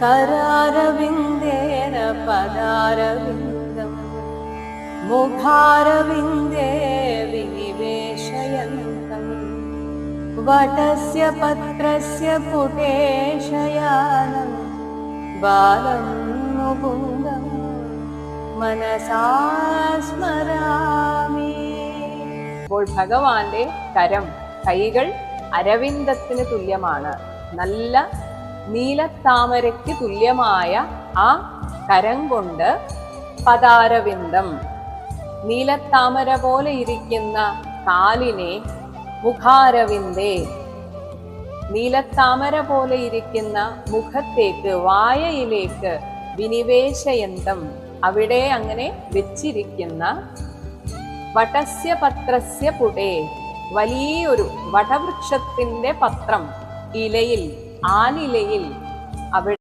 करारविन्देन पदारविन्दं मुखारविन्दे विनिवेशयन्तं वटस्य पत्रस्य पुटे शयानं बालं मुकुन्दं मनसा स्मरामि. അപ്പോൾ ഭഗവാന്റെ കരം, കൈകൾ അരവിന്ദത്തിന് തുല്യമാണ്. നല്ല നീലത്താമരയ്ക്ക് തുല്യമായ ആ കരം കൊണ്ട് പദാരവിന്ദം, നീലത്താമര പോലെ ഇരിക്കുന്ന കാലിനെ മുഖാരവിന്ദേ, നീലത്താമര പോലെ ഇരിക്കുന്ന മുഖത്തേക്ക്, വായയിലേക്ക് വിനിവേശയന്തം, അവിടെ അങ്ങനെ വെച്ചിരിക്കുന്ന വടസ്യ പത്രസ്യ പുടേ, വലിയൊരു വടവൃക്ഷത്തിന്റെ പത്രം, ഇലയിൽ, ആലിലയിൽ അവിടെ